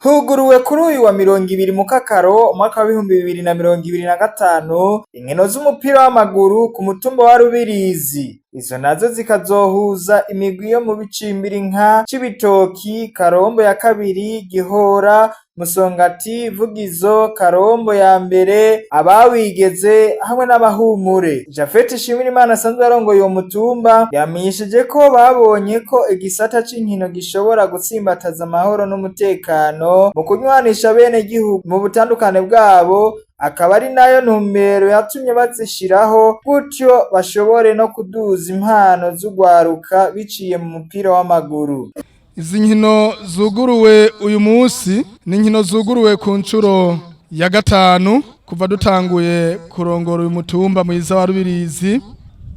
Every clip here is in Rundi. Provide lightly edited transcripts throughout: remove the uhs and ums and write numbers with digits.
Huguruwe kuri uyu wa 20 Mukakaro umwaka wa 2025 inkino z'umupira w'amaguru ku mutumba wa Rubirizi. Izo nazo zikazohuza imigwi yo mu bicimbiri nka Cibitoki, Karombo ya kabiri, Gihora, Musongati, Vugizo, Karombo ya mbere, Abawigeze hamwe n'Abahumure. Japhet Ishimirimana asanzwe arongoye uwo mutumba yamenyesheje ko babonye ko igisata c'inkino gishobora gutsimbataza amahoro n'umutekano mu kunywanisha bene gihugu mu butandukane bwabo, akaba ari nayo ntumbero yatumye bazishiraho gutyo bashobore no kuduza impano z'ugwaruka biciye mu mupira w'amaguru. Izi nkino zuguruwe uyu munsi ni nkino zuguruwe ku ncuro ya gatanu kuva dutanguye kurongora uyu mutumba mwiza wa Rubirizi.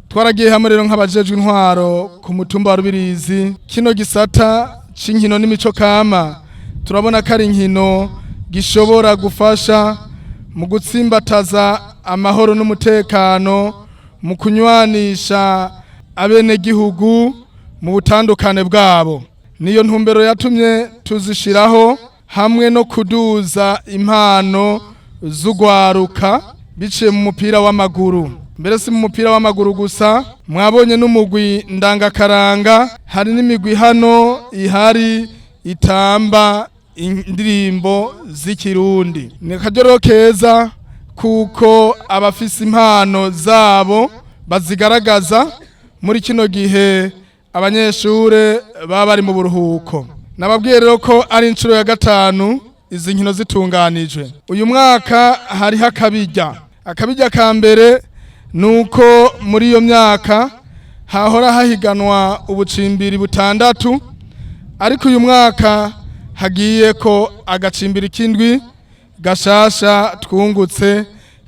Twaragiye hamwe rero nk'abajejwe intwaro ku mutumba wa Rubirizi. Kino gisata c'inkino n'imico kama turabona ko ari inkino gishobora gufasha mu gutsimbataza amahoro n'umutekano mu kunywanisha abene gihugu mu butandukane bwabo. Niyo ntumbero yatumye tuzishiraho hamwe no kuduza impano z'ugwaruka biciye mu mupira w'amaguru. Mbere si mu mupira w'amaguru gusa, mwabonye n'umugwi ndangakaranga, hari n'imigwi hano ihari itamba indirimbo z'ikirundi. Ni akajoro keza kuko abafise impano zabo bazigaragaza muri kino gihe abanyeshure baba bari mu buruhuko. Nababwiye rero ko ari incuro ya gatanu izi nkino zitunganijwe. Uyu mwaka hariho akabirya ka mbere nuko muri iyo myaka hahora hahiganwa ubucimbiri butandatu, ariko uyu mwaka hagiye ko agacimbiri kindwi gashasha twungutse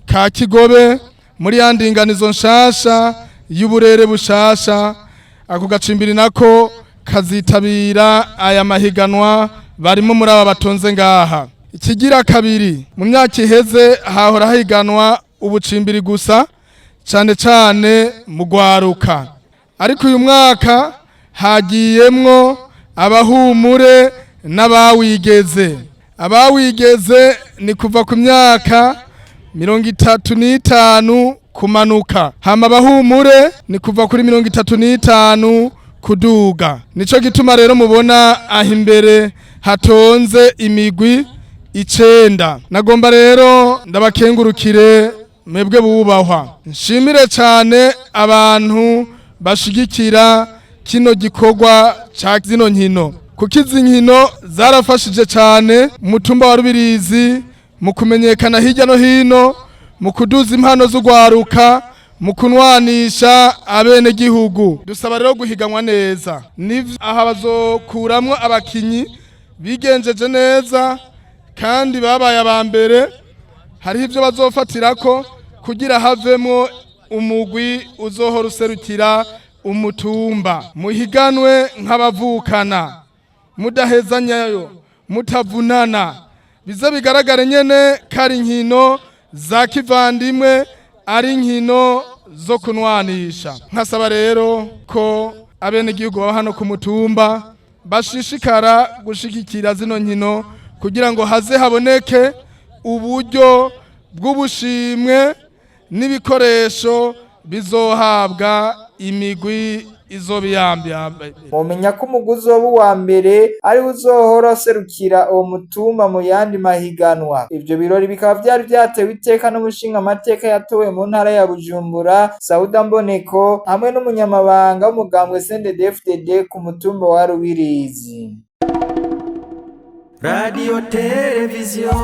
ka Kigobe muri yandinganizo nshasha y'uburere bushasha. Ako gacimbiri nako kazitabira aya mahiganwa barimo muri aba batonze ngaha. Ikigira kabiri, mu myaka iheze hahora hahiganwa ubucimbiri gusa cane cane mu gwaruka, ariko uyu mwaka hagiyemwo Abahumure n'Abawigeze. Abawigeze ni kuva ku myaka 35 kumanuka, hama Abahumure ni kuva kuri 35 kuduga. Nico gituma rero mubona aho imbere hatonze imigwi 9. Nagomba rero ndabakengurukire mwebwe bubahwa, nshimire cyane abantu bashigikira kino gikorwa ca zino nkino, kuko izi nkino zarafashije cyane mutumba wa Rubirizi mu kumenyekana hirya no hino, mu kuduza impano z'ugwaruka, mu kunwanisha abene gihugu. Dusaba rero guhiganwa neza, aha bazokuramwo abakinyi bigenjeje neza kandi babaye abambere. Hariho ivyo bazofatirako kugira havemwo umugwi uzohora userukira umutumba. Muhiganwe nk'abavukana, mudahezanyayo, mutavunana, bize bigaragare nyene kari nkino za kivandimwe, ari nkino zo kunwanisha. Nkasaba rero ko abene gihugu baba hano ku mutumba bashishikara gushigikira zino nkino kugira ngo haze haboneke uburyo bw'ubushimwe n'ibikoresho bizohabwa imigwi izobiyambya. Mumenya ko umuguzi wa mbere ari uzohora serukira uwo mutumba mu yandi mahiganwa. Ivyo birori bikaba vyari vyatewe iteka n'umushinga amateka yatowe mu ntara ya Bujumbura, Sauda Mboneko, hamwe n'umunyamabanga w'umugambwe CNDD-FDD ku mutumba wa Rubirizi. Radio Television